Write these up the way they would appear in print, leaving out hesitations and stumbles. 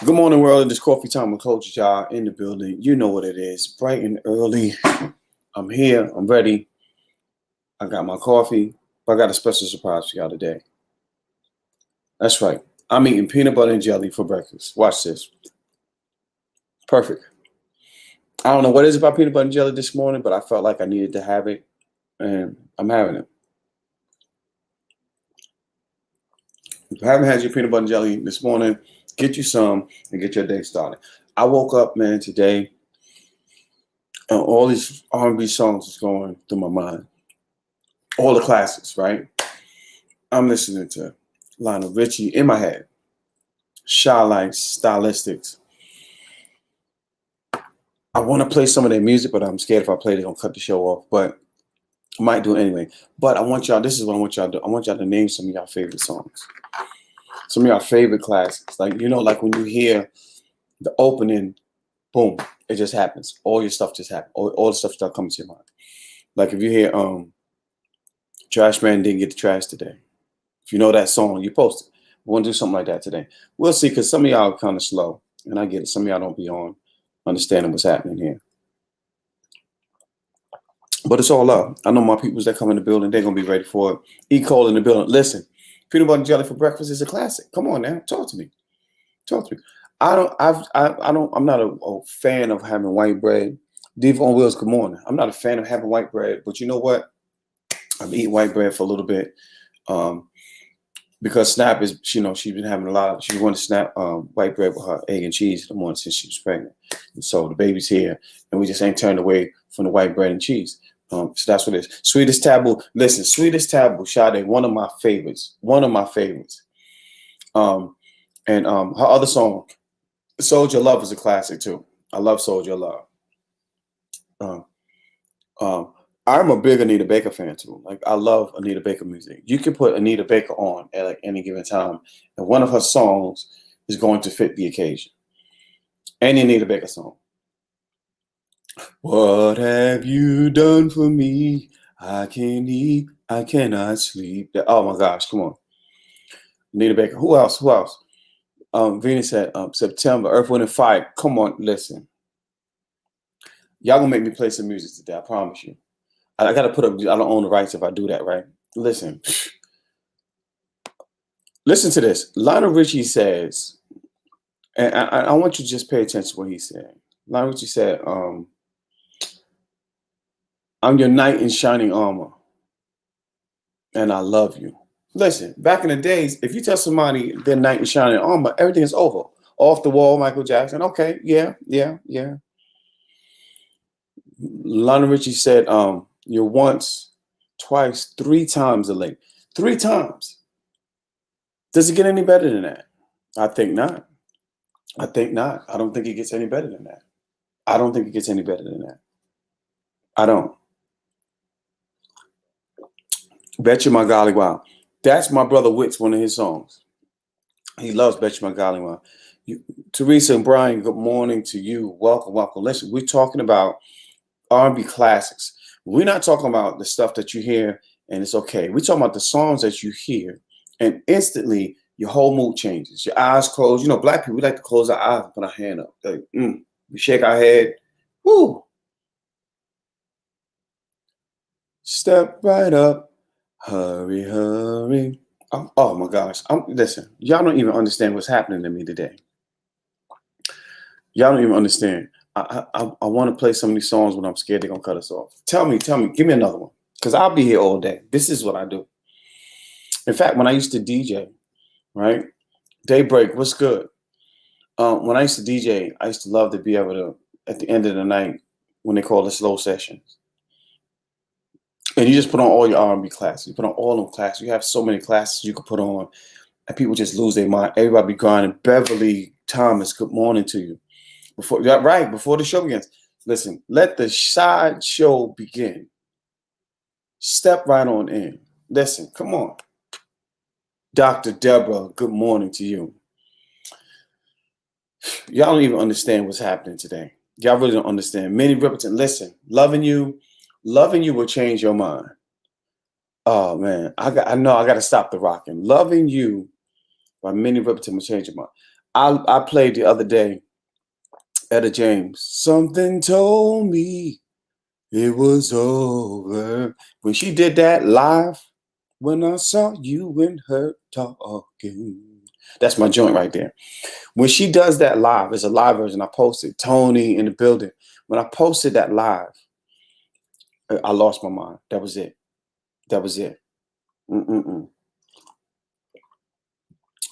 Good morning, world. It is coffee time with Coach Jah in the building. You know what it is. Bright and early. I'm here. I'm ready. I got my coffee, but I got a special surprise for y'all today. That's right. I'm eating peanut butter and jelly for breakfast. Watch this. Perfect. I don't know what it is about peanut butter and jelly this morning, but I felt like I needed to have it, and I'm having it. If you haven't had your peanut butter and jelly this morning, get you some and get your day started. I woke up, man, today, and all these R&B songs is going through my mind. All the classics, right? I'm listening to Lionel Richie in my head. Shy Lights, Stylistics. I want to play some of their music, but I'm scared if I play, they're going to cut the show off. But I might do it anyway. But I want y'all, this is what I want y'all to do. I want y'all to name some of y'all favorite songs. Some of y'all favorite classics. Like, like when you hear the opening, boom, it just happens. All your stuff just happens. All the stuff start coming to your mind. Like if you hear Trash Man Didn't Get the Trash Today. If you know that song, you post it. We want to do something like that today. We'll see, because some of y'all are kind of slow, and I get it. Some of y'all don't be on understanding what's happening here. But it's all love. I know my peoples that come in the building, they're going to be ready for it. E. Cole in the building. Listen, peanut butter and jelly for breakfast is a classic. Come on now. Talk to me. Talk to me. I'm not a fan of having white bread. Diva on Wheels, good morning. I'm not a fan of having white bread, but you know what? I'm eating white bread for a little bit. Because Snap is, she's been having she wanted to Snap white bread with her egg and cheese in the morning since she was pregnant. And so the baby's here, and we just ain't turned away from the white bread and cheese. So that's what it is. Sweetest Taboo. Listen, Sweetest Taboo, Sade, one of my favorites. And her other song, Soldier Love, is a classic too. I love Soldier Love. I'm a big Anita Baker fan too. Like, I love Anita Baker music. You can put Anita Baker on at like any given time, and one of her songs is going to fit the occasion. Any Anita Baker song. What have you done for me? I can't eat, I cannot sleep. Oh my gosh, come on. Anita Baker. Who else? Venus said September, Earth, Wind, and Fire. Come on, listen. Y'all gonna make me play some music today, I promise you. I gotta put up, I don't own the rights if I do that, right? Listen to this. Lionel Richie says, and I want you to just pay attention to what he said. Lionel Richie said, I'm your knight in shining armor, and I love you. Listen, back in the days, if you tell somebody they're knight in shining armor, everything is over. Off the wall, Michael Jackson. Okay, yeah. Lionel Richie said, you're once, twice, 3 times a late. 3 times. Does it get any better than that? I think not. I don't think it gets any better than that. I don't. Bet You My Golly Wow. That's my brother Witt's one of his songs. He loves Bet You My Golly Wow. Teresa and Brian, good morning to you. Welcome. Listen, we're talking about R&B classics. We're not talking about the stuff that you hear and it's okay. We're talking about the songs that you hear and instantly your whole mood changes. Your eyes close. Black people, we like to close our eyes and put our hand up. Like, we shake our head. Woo. Step right up. Hurry, hurry. Oh my gosh. Listen, y'all don't even understand what's happening to me today. Y'all don't even understand. I want to play some of these songs when I'm scared they're going to cut us off. Tell me, give me another one. Because I'll be here all day. This is what I do. In fact, when I used to DJ, right? Daybreak, what's good? When I used to DJ, I used to love to be able to, at the end of the night, when they call it slow sessions, and you just put on all your R&B classes. You put on all them classes. You have so many classes you could put on, and people just lose their mind. Everybody be grinding. Beverly Thomas, good morning to you. Before the show begins. Listen, let the side show begin. Step right on in. Listen, come on. Dr. Deborah, good morning to you. Y'all don't even understand what's happening today. Y'all really don't understand. Minnie Riperton, listen, loving you will change your mind. Oh man, I know I got to stop the rocking. Loving You by Minnie Riperton will change your mind. I played the other day, Etta James. Something told me it was over. When she did that live, when I saw you and her talking. That's my joint right there. When she does that live, it's a live version. I posted Tony in the building. When I posted that live, I lost my mind. That was it. That was it. Mm-mm-mm.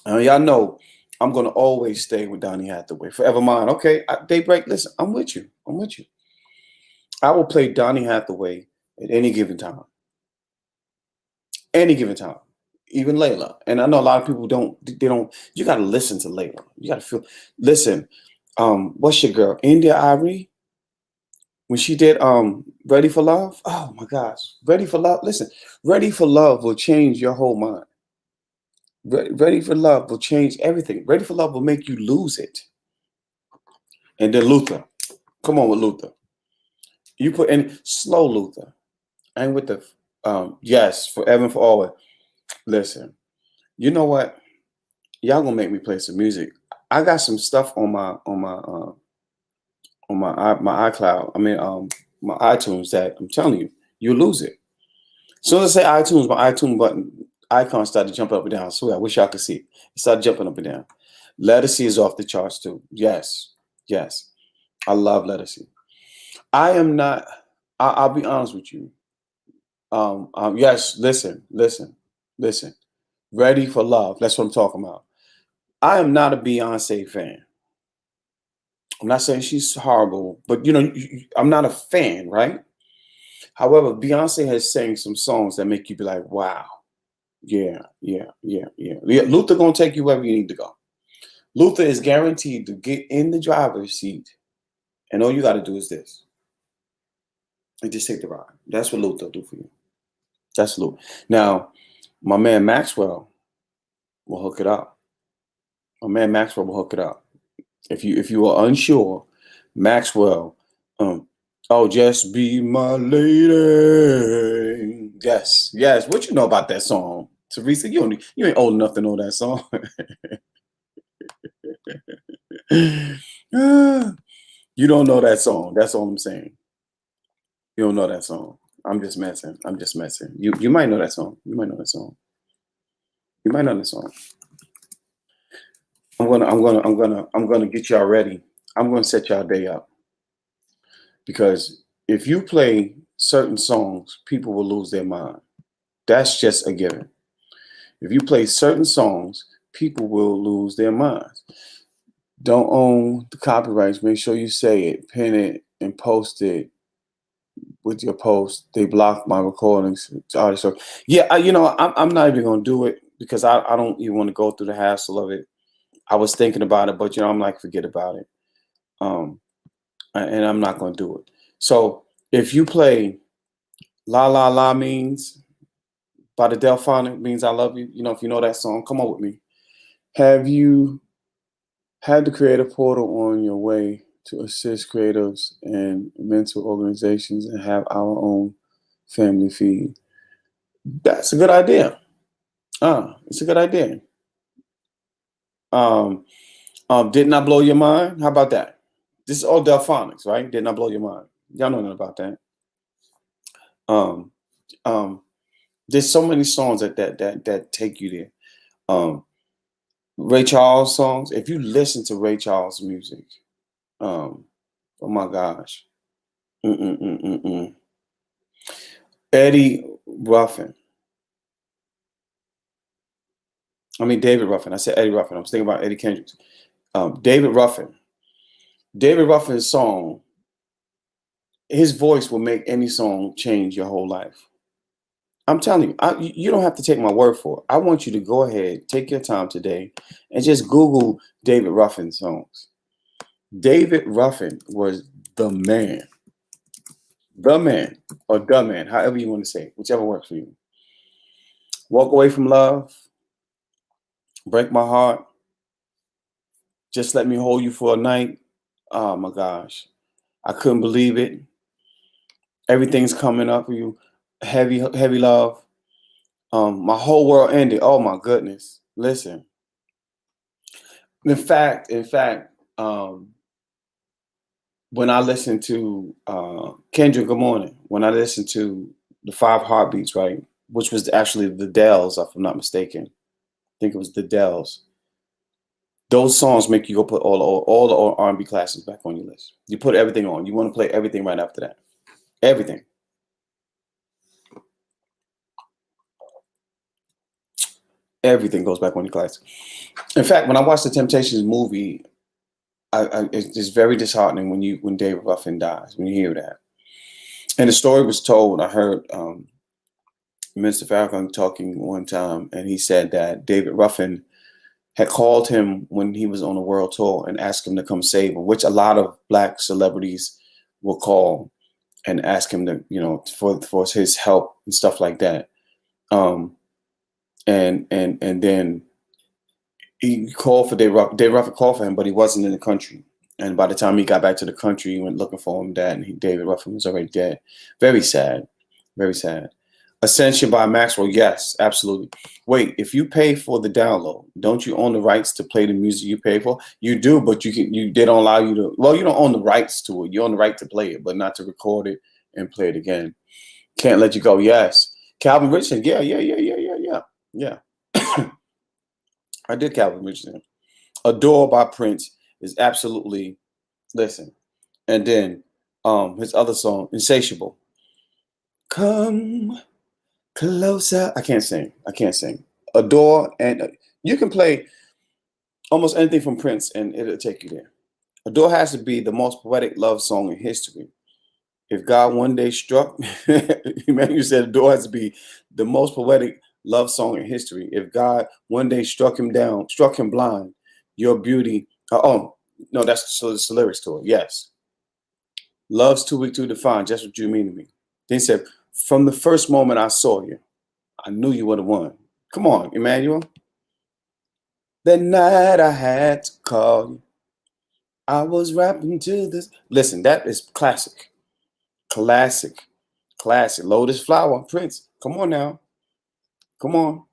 Y'all know I'm gonna always stay with Donny Hathaway. Forever mine. Okay, Daybreak. Listen, I'm with you. I'm with you. I will play Donny Hathaway at any given time. Any given time. Even Layla. And I know a lot of people don't. They don't. You got to listen to Layla. You got to feel. Listen. What's your girl? India Ari. When she did Ready for Love. Oh my gosh. Ready for Love. Listen. Ready for Love will change your whole mind. Ready for Love will change everything. Ready for Love will make you lose it. And then Luther. Come on with Luther. You put in slow Luther. And with the yes, forever and for always. Listen, you know what? Y'all gonna make me play some music. I got some stuff on my iCloud. I mean my iTunes that I'm telling you, you lose it. As soon as I say iTunes, my iTunes button icon started jumping up and down. I swear, I wish y'all could see it. It started jumping up and down. Lettucey is off the charts too. Yes, yes. I love Lettucey. I am not. I'll be honest with you. Yes. Listen. Ready for Love. That's what I'm talking about. I am not a Beyonce fan. I'm not saying she's horrible, but I'm not a fan, right? However, Beyonce has sang some songs that make you be like, wow, yeah. Luther gonna take you wherever you need to go. Luther is guaranteed to get in the driver's seat, and all you got to do is this, and just take the ride. That's what Luther will do for you. That's Luther. Now, my man Maxwell will hook it up. My man Maxwell will hook it up. If you are unsure, Maxwell, oh, just be my lady. Yes. What you know about that song, Teresa? You ain't old enough to know that song. You don't know that song. That's all I'm saying. You don't know that song. I'm just messing. You might know that song. You might know that song. You might know that song. I'm gonna get y'all ready. I'm gonna set y'all day up. Because if you play certain songs, people will lose their mind. That's just a given. If you play certain songs, people will lose their minds. Don't own the copyrights. Make sure you say it, pin it, and post it with your post. They blocked my recordings. So yeah, I'm not even gonna do it because I don't even want to go through the hassle of it. I was thinking about it, but I'm like, forget about it. And I'm not gonna do it. So if you play La La La means by the Delphonic means I love you. If you know that song, come on with me. Have you had the creative portal on your way to assist creatives and mental organizations and have our own family feed? That's a good idea. It's a good idea. Didn't I blow your mind? How about that? This is all Delphonics, right? Didn't I blow your mind? Y'all know nothing about that. Um, um, there's so many songs that take you there. Ray Charles songs. If you listen to Ray Charles music, oh my gosh, Mm-mm-mm-mm-mm. Eddie Ruffin. I mean David Ruffin. I said Eddie Ruffin. I was thinking about Eddie Kendricks. David Ruffin. David Ruffin's song. His voice will make any song change your whole life. I'm telling you, you don't have to take my word for it. I want you to go ahead, take your time today, and just Google David Ruffin songs. David Ruffin was the man. The man, or the man, however you want to say it, whichever works for you. Walk Away from Love, Break My Heart, Just Let Me Hold You for a Night. Oh my gosh. I couldn't believe it. Everything's coming up for you. Heavy, heavy love. My whole world ended. Oh my goodness. Listen. In fact, when I listen to Kendra, good morning. When I listen to the Five Heartbeats, right, which was actually the Dells, if I'm not mistaken. I think it was the Dells. Those songs make you go put all the R&B classics back on your list. You put everything on. You want to play everything right after that. Everything. Everything goes back on your classics. In fact, when I watched the Temptations movie, it's very disheartening when David Ruffin dies, when you hear that. And the story was told. I heard Mr. Farrakhan talking one time, and he said that David Ruffin had called him when he was on a world tour and asked him to come save him, which a lot of black celebrities will call and ask him to, for his help and stuff like that. And then he called for Dave Ruffin called for him, but he wasn't in the country. And by the time he got back to the country, he went looking for him, David Ruffin was already dead. Very sad. Very sad. Ascension by Maxwell, yes, absolutely. Wait, if you pay for the download, don't you own the rights to play the music you pay for? You do, but they don't allow you to. Well, you don't own the rights to it. You own the right to play it, but not to record it and play it again. Can't Let You Go, yes. Calvin Richardson, yeah. I did Calvin Richardson. Adore by Prince is absolutely, listen. And then his other song, Insatiable. Come closer. I can't sing. Adore, and you can play almost anything from Prince and it'll take you there. Adore has to be the most poetic love song in history. If God one day struck, you said Adore has to be the most poetic love song in history. If God one day struck him blind, your beauty. No, that's the lyrics to it. Yes. Love's too weak to define, just what you mean to me. Then he said, from the first moment I saw you, I knew you were the one. Come on, Emmanuel. That night I had to call you. I was rapping to this. Listen, that is classic. Classic. Lotus Flower, Prince. Come on now. Come on.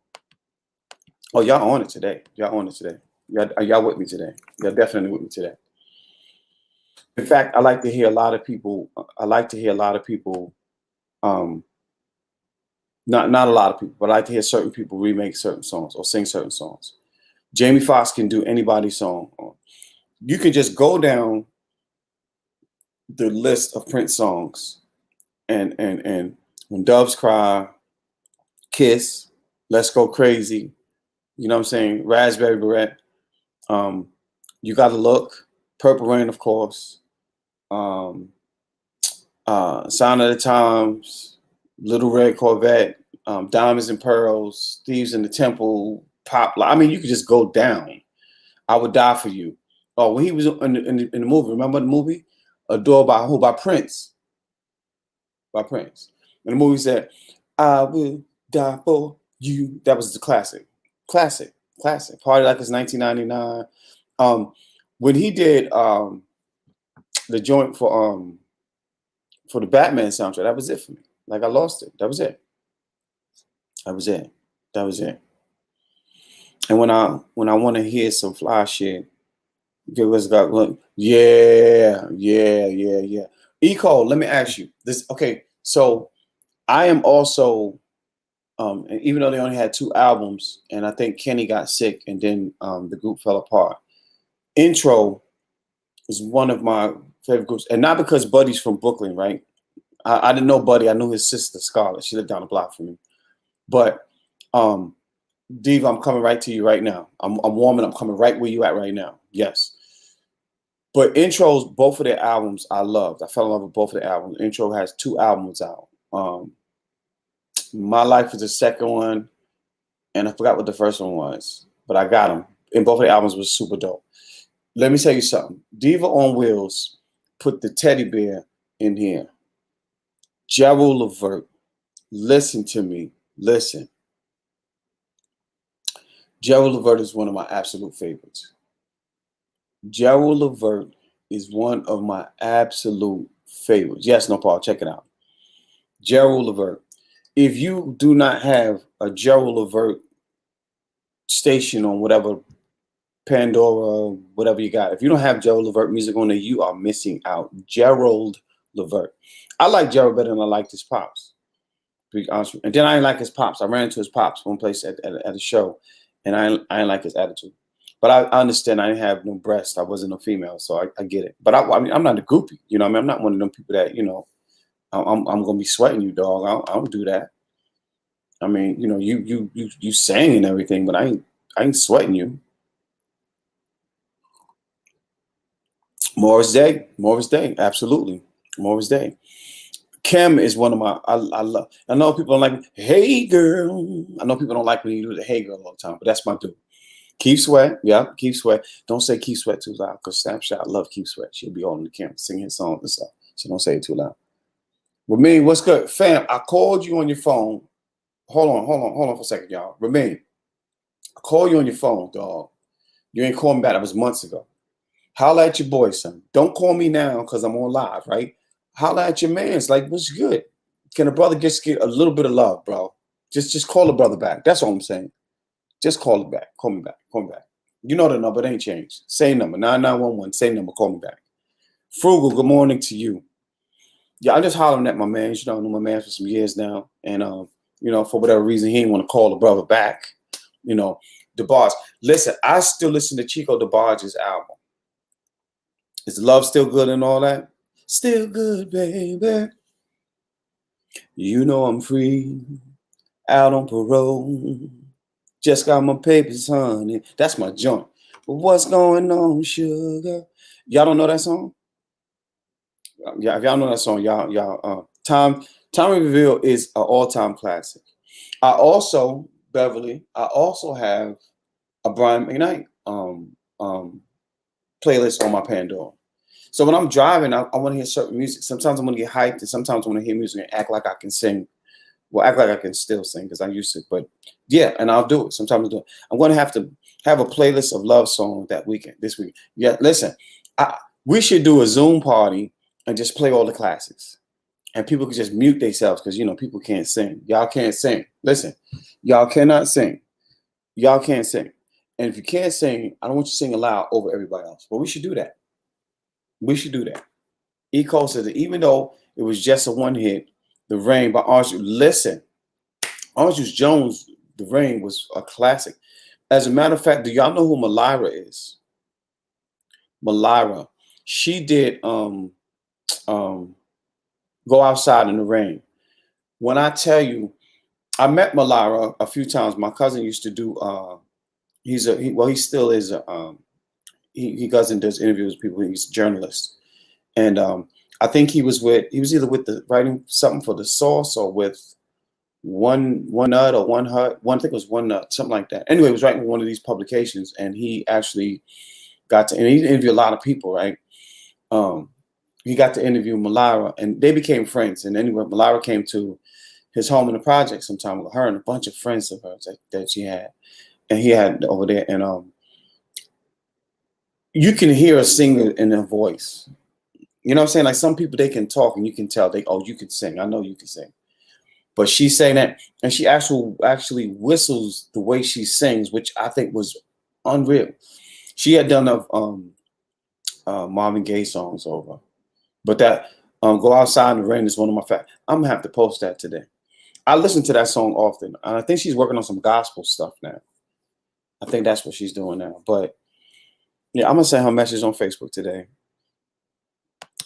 Oh, y'all on it today. Y'all with me today. Y'all definitely with me today. In fact, I like to hear a lot of people. Not a lot of people, but I like to hear certain people remake certain songs or sing certain songs. Jamie Foxx can do anybody's song. You can just go down the list of Prince songs, and When Doves Cry, Kiss, Let's Go Crazy, you know what I'm saying? Raspberry Beret, You Gotta Look, Purple Rain, of course, Sign of the Times, Little Red Corvette, Diamonds and Pearls, Thieves in the Temple, Pop. I mean, you could just go down. I Would Die for You. Oh, when he was in the movie, remember the movie? Adore by who? By Prince. By Prince. And the movie said, I will die for you. That was the classic. Classic. Party Like It's 1999. When he did the joint for the Batman soundtrack, that was it for me. Like I lost it. That was it. And when I want to hear some fly shit, give us got look. Yeah. Eco, let me ask you this. Okay, so I am also and even though they only had 2 albums, and I think Kenny got sick, and then the group fell apart. Intro is one of my favorite groups, and not because Buddy's from Brooklyn, right? I didn't know Buddy. I knew his sister Scarlett. She lived down the block from me. But Diva, I'm coming right to you right now. I'm warming. I'm coming right where you at right now. Yes. But Intros, both of their albums, I loved. I fell in love with both of their albums. Intro has 2 albums out. My Life is the second one, and I forgot what the first one was, but I got them. And both of the albums was super dope. Let me tell you something. Diva on Wheels put the teddy bear in here. Gerald Levert, listen to me. Listen. Gerald Levert is one of my absolute favorites. Gerald Levert is one of my absolute favorites. Yes, no, Paul, check it out. Gerald Levert. If you do not have a Gerald Levert station on whatever Pandora, whatever you got. If you don't have Gerald Levert music on there, you are missing out. Gerald Levert. I like Gerald better than I liked his pops. To be honest with you. And then I didn't like his pops. I ran into his pops one place at a show, and I didn't like his attitude. But I understand I didn't have no breast. I wasn't a female, so I get it. But I mean, I'm not a groupie. You know, I mean, I'm not one of them people that, you know, I'm gonna be sweating you, dog. I don't do that. I mean, you know, you sang and everything, but I ain't sweating you. Morris Day, absolutely, Morris Day. Kim is one of my I love. I know people don't like me. Hey girl. I know people don't like when you do the hey girl all the time, but that's my dude. Keith Sweat, yeah, Keith Sweat. Don't say Keith Sweat too loud because Snapshot love Keith Sweat. She'll be all in the camera singing his songs and stuff. So don't say it too loud. Remain, what's good? Fam, I called you on your phone. Hold on for a second, y'all. Remain, I called you on your phone, dog. You ain't calling me back. That was months ago. Holla at your boy, son. Don't call me now because I'm on live, right? Holla at your man's like, what's good? Can a brother just get a little bit of love, bro? Just call the brother back. That's all I'm saying. Just call it back. Call me back. Call me back. You know the number. It ain't changed. Same number. 9911. Same number. Call me back. Frugal, good morning to you. Yeah, I'm just hollering at my man. You know, I know my man for some years now. And, you know, for whatever reason, he didn't want to call the brother back. You know, DeBarge. Listen, I still listen to Chico DeBarge's album. Is love still good and all that? Still good, baby. You know I'm free. Out on parole. Just got my papers, honey. That's my joint. But what's going on, sugar? Y'all don't know that song? Yeah, if y'all know that song, y'all. Time Reveal is an all-time classic. I also, Beverly, I also have a Brian McKnight playlist on my Pandora. So when I'm driving, I want to hear certain music. Sometimes I want to get hyped, and sometimes I want to hear music and act like I can sing. Well, act like I can still sing because I used to, but yeah, and I'll do it. Sometimes I'll do it. I'm going to have a playlist of love songs this week. Yeah, listen, we should do a Zoom party and just play all the classics. And people can just mute themselves because, you know, people can't sing. Y'all can't sing. Listen, y'all cannot sing. Y'all can't sing. And if you can't sing, I don't want you singing loud over everybody else. But we should do that. We should do that. Eco says that even though it was just a one hit, The Rain by Orange. Listen, Orange Juice Jones, The Rain was a classic. As a matter of fact, do y'all know who Malira is? Malira. She did Go Outside in the Rain. When I tell you, I met Malira a few times. My cousin used to do he still is he goes and does interviews with people. He's a journalist. And I think he was either with the writing something for The Source or with one nut or one hut. I think it was One Nut, something like that. Anyway, he was writing one of these publications, and he actually and he interviewed a lot of people, right? He got to interview Malira, and they became friends. And anyway, Malira came to his home in the project sometime with her and a bunch of friends of hers that she had, and he had over there. And you can hear a singer in her voice. You know what I'm saying? Like some people, they can talk and you can tell you can sing. I know you can sing. But she's saying that, and she actually whistles the way she sings, which I think was unreal. She had done Marvin Gaye songs over. But that Go Outside in the Rain is one of my favorites. I'm going to have to post that today. I listen to that song often. And I think she's working on some gospel stuff now. I think that's what she's doing now. But yeah, I'm going to send her a message on Facebook today.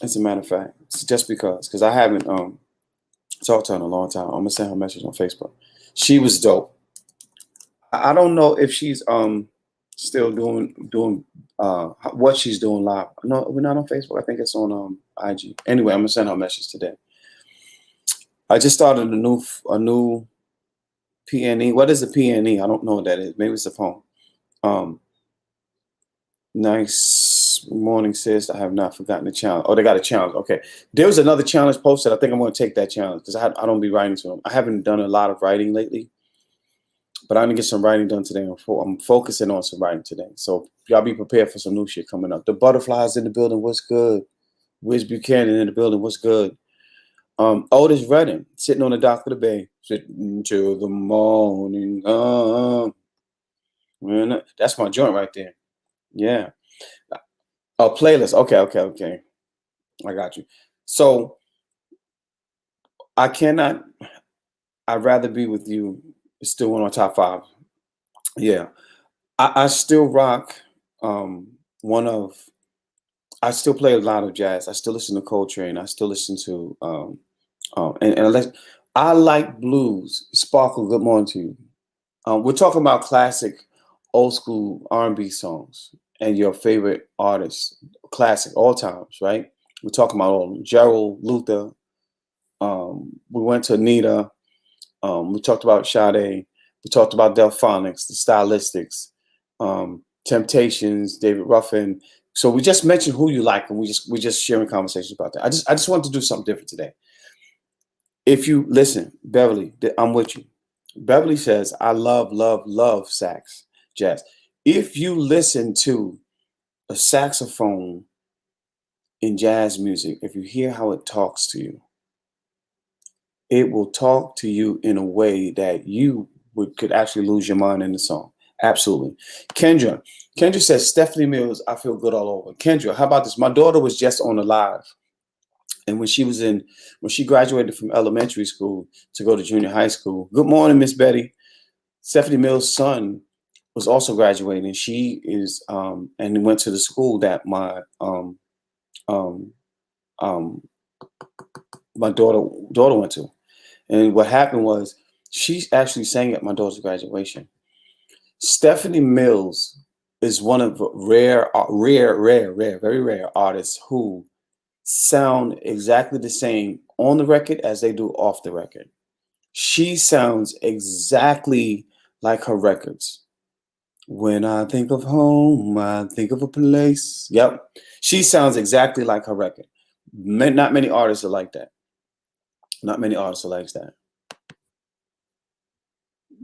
As a matter of fact, it's just because I haven't talked to her in a long time. I'm gonna send her a message on Facebook. She was dope. I don't know if she's still doing what she's doing live. No, we're not on Facebook. I think it's on IG. Anyway, I'm gonna send her a message today. I just started a new PNE. What is a PNE? I don't know what that is. Maybe it's a phone. Nice morning, sis. I have not forgotten the challenge. Oh, they got a challenge. Okay. There was another challenge posted. I think I'm going to take that challenge because I don't be writing to them. I haven't done a lot of writing lately, but I'm going to get some writing done today. I'm focusing on some writing today. So y'all be prepared for some new shit coming up. The Butterflies in the building. What's good? Wiz Buchanan in the building. What's good? Otis Redding sitting on the dock of the bay. Sitting till the morning. That's my joint right there. Yeah. A playlist. Okay, okay, okay. I got you. So I cannot. I'd rather be with you. It's still one of my top five. Yeah. I still rock. One of. I still play a lot of jazz. I still listen to Coltrane. I still listen to. I like blues. Sparkle. Good morning to you. We're talking about classic, old school R&B songs and your favorite artists, classic all times, right? We're talking about all of them. Gerald, Luther. We went to Anita. We talked about Sade. We talked about Delphonics, the Stylistics, Temptations, David Ruffin. So we just mentioned who you like, and we just sharing conversations about that. I just wanted to do something different today. If you listen, Beverly, I'm with you. Beverly says, I love, love, love sax jazz. If you listen to a saxophone in jazz music, if you hear how it talks to you, it will talk to you in a way that you could actually lose your mind in the song. Absolutely. Kendra says, Stephanie Mills, I feel good all over. Kendra, how about this? My daughter was just on a live. And when she graduated from elementary school to go to junior high school, good morning, Miss Betty. Stephanie Mills' son was also graduating. She is, and went to the school that um, um, my daughter went to. And what happened was she actually sang at my daughter's graduation. Stephanie Mills is one of the very rare artists who sound exactly the same on the record as they do off the record. She sounds exactly like her records. When I think of home, I think of a place. Yep. She sounds exactly like her record. Not many artists are like that. Not many artists are like that.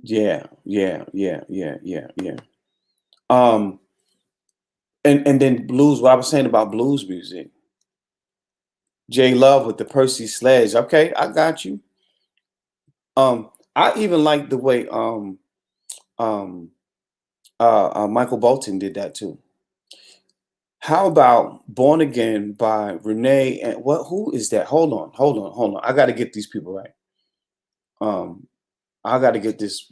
Yeah, yeah, yeah, yeah, yeah, yeah. Um, and then blues, what I was saying about blues music. J Love with the Percy Sledge. Okay, I got you. I even like the way um Michael Bolton did that too. How about Born Again by Renee and who is that? Hold on. I gotta get these people right. Um I gotta get this.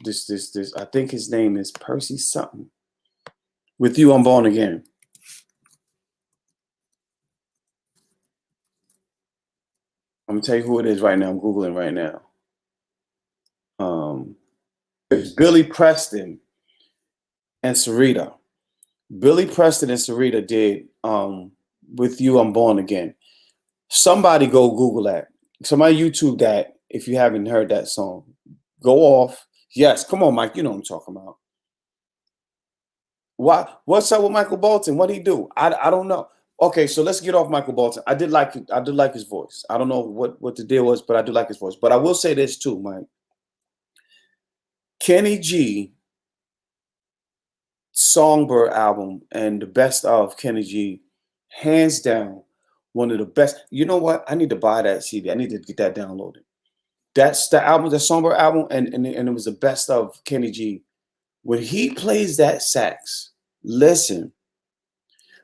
I think his name is Percy something. With you, I'm born again. I'm gonna tell you who it is right now. I'm Googling right now. Um it's Billy Preston and Sarita. Billy Preston and Sarita did With You, I'm Born Again. Somebody go Google that. Somebody YouTube that if you haven't heard that song. Go off. Yes, come on, Mike. You know what I'm talking about. What's up with Michael Bolton? What did he do? I don't know. Okay, so let's get off Michael Bolton. I did like his voice. I don't know what the deal was, but I do like his voice. But I will say this too, Mike. Kenny G Songbird album and the best of Kenny G, hands down, one of the best. You know what? I need to buy that CD. I need to get that downloaded. That's the album, the Songbird album, and it was the best of Kenny G. When he plays that sax, listen,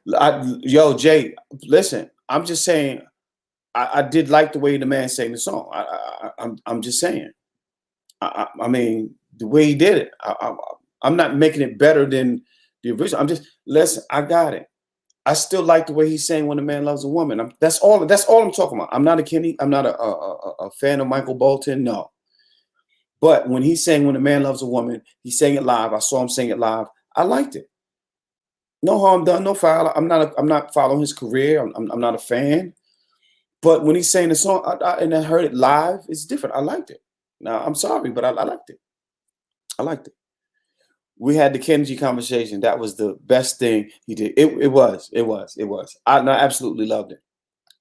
yo, Jay, listen. I'm just saying, I did like the way the man sang the song. I'm just saying. I mean, the way he did it. I'm not making it better than the original. I'm just listen. I got it. I still like the way he sang "When a Man Loves a Woman." That's all. That's all I'm talking about. I'm not a Kenny. I'm not a fan of Michael Bolton. No, but when he sang "When a Man Loves a Woman," he sang it live. I saw him sing it live. I liked it. No harm done, no foul. I'm not following his career. I'm not a fan. But when he sang the song and I heard it live, it's different. I liked it. Now I'm sorry, but I liked it. I liked it. We had the Kenji conversation. That was the best thing he did. It was. I absolutely loved it.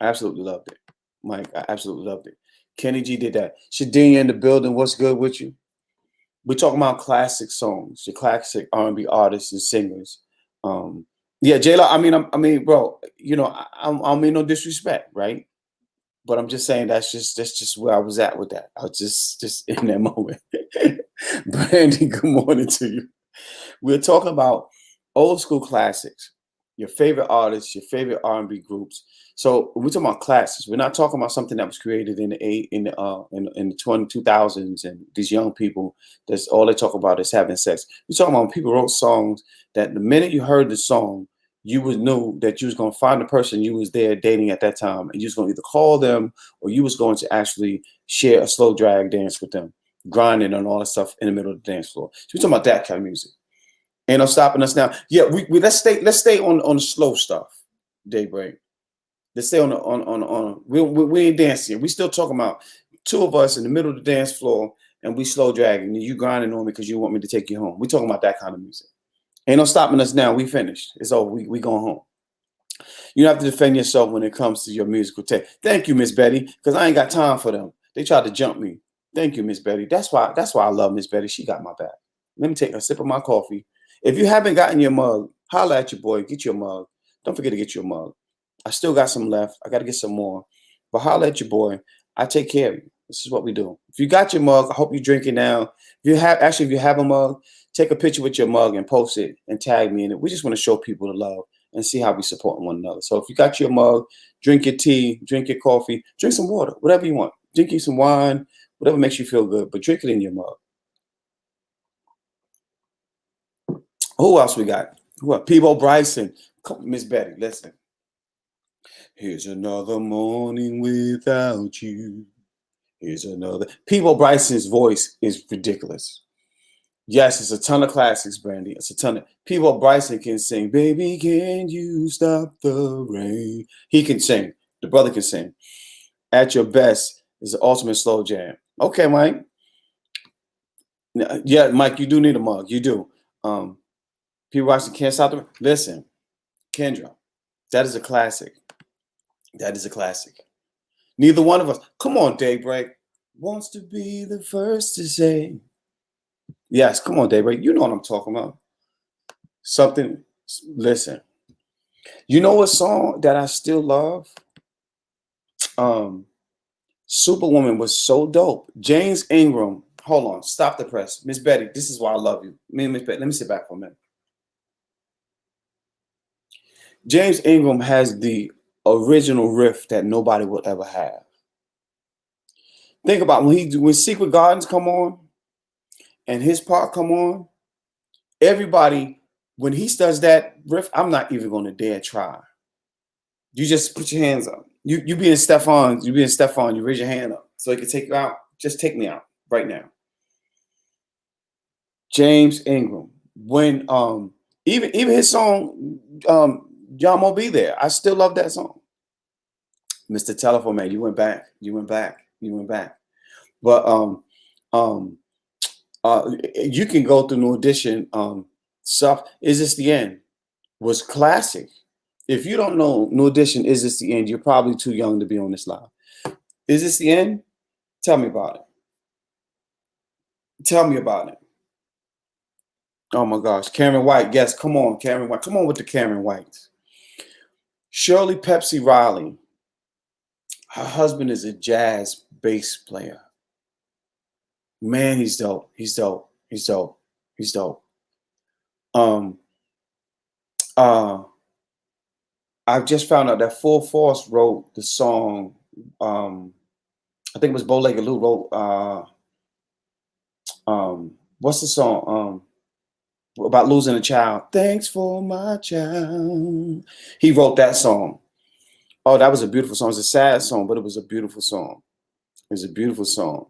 I absolutely loved it. Mike, I absolutely loved it. Kenny G did that. Shadinia in the building. What's good with you? We're talking about classic songs, your classic R&B artists and singers. Yeah, J Lo. I mean, bro. You know, I mean no disrespect, right? But I'm just saying that's just where I was at with that. I was just in that moment. Brandy, good morning to you. We're talking about old school classics. your favorite artists, your favorite R&B groups. So when we're talking about classes, we're not talking about something that was created in the 2000s and these young people, that's all they talk about is having sex. We're talking about when people wrote songs that the minute you heard the song, you would know that you was going to find the person you was there dating at that time, and you was going to either call them or you was going to actually share a slow drag dance with them, grinding and all that stuff in the middle of the dance floor. So we're talking about that kind of music. Ain't no stopping us now. Yeah, we let's stay on the slow stuff. Daybreak. Let's stay on we ain't dancing. We still talking about two of us in the middle of the dance floor and we slow dragging and you grinding on me because you want me to take you home. We talking about that kind of music. Ain't no stopping us now. We finished. It's over. We going home. You have to defend yourself when it comes to your musical taste. Thank you, Miss Betty, because I ain't got time for them. They tried to jump me. Thank you, Miss Betty. That's why I love Miss Betty. She got my back. Let me take a sip of my coffee. If you haven't gotten your mug, holla at your boy. Get your mug. Don't forget to get your mug. I still got some left. I got to get some more. But holla at your boy. I take care of you. This is what we do. If you got your mug, I hope you drink it now. If you have a mug, take a picture with your mug and post it and tag me in it. We just want to show people the love and see how we support one another. So if you got your mug, drink your tea, drink your coffee, drink some water, whatever you want. Drink you some wine, whatever makes you feel good, but drink it in your mug. Who else we got? Peebo Bryson. Miss Betty, listen. Here's another morning without you. Here's another. Peebo Bryson's voice is ridiculous. Yes, it's a ton of classics, Brandy. It's a ton of. Peebo Bryson can sing, "Baby, can you stop the rain?" He can sing. The brother can sing. At Your Best is the ultimate slow jam. Okay, Mike. Yeah, Mike, you do need a mug. You do. Peebo Bryson can't stop the. Listen, Kendra, that is a classic. That is a classic. Neither one of us. Come on, Daybreak. Wants to be the first to say. Yes, come on, Daybreak. You know what I'm talking about. Something. Listen. You know what song that I still love? Superwoman was so dope. James Ingram. Hold on. Stop the press. Miss Betty, this is why I love you. Me and Miss Betty. Let me sit back for a minute. James Ingram has the original riff that nobody will ever have. Think about when Secret Gardens come on and his part come on, everybody, when he does that riff, I'm not even going to dare try. You just put your hands up. You being Stefan, you raise your hand up so he can take you out. Just take me out right now. James Ingram. When even his song, John Mo Be There, I still love that song. Mr. Telephone Man, you went back. But you can go through New Edition stuff. Is This the End? Was classic. If you don't know New Edition, Is This the End? You're probably too young to be on this live. Is This the End? Tell me about it. Tell me about it. Oh my gosh, Karen White. Yes, come on, Karen White. Come on with the Karen Whites. Shirley Pepsi Riley. Her husband is a jazz bass player. Man, he's dope. He's dope. I've just found out that Full Force wrote the song. I think it was Bow Legged Lou wrote. What's the song? About losing a child. Thanks for my child. He wrote that song. Oh, that was a beautiful song. It was a sad song, but it was a beautiful song. It was a beautiful song.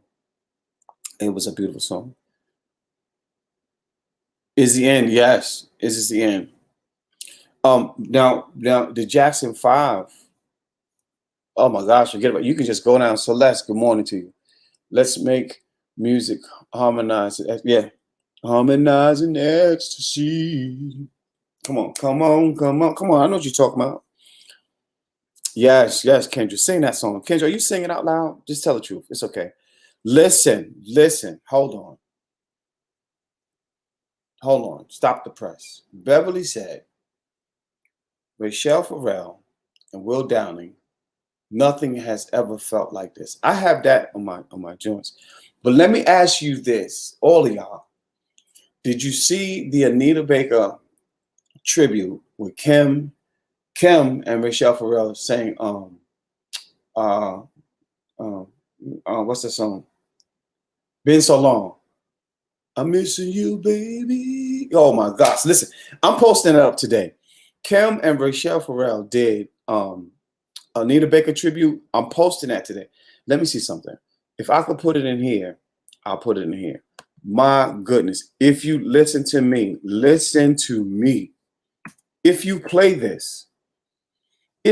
Is the end? Yes. Is this the end? Now the Jackson 5. Oh my gosh, forget about it. You can just go down. Celeste, good morning to you. Let's make music harmonize. Yeah. Harmonizing ecstasy. Come on. I know what you're talking about. Yes, Kendra. Sing that song. Kendra, are you singing out loud? Just tell the truth. It's okay. Listen. Hold on. Stop the press. Beverly said, Rachelle Farrell and Will Downing, nothing has ever felt like this. I have that on my joints. But let me ask you this, all of y'all. Did you see the Anita Baker tribute with Kim Kim and Rachelle Farrell sang uh, what's the song? Been so long. I'm missing you, baby. Oh my gosh. Listen, I'm posting it up today. Kim and Rachelle Farrell did Anita Baker tribute. I'm posting that today. Let me see something. If I could put it in here, I'll put it in here. My goodness. If you listen to me, listen to me. If you play this, I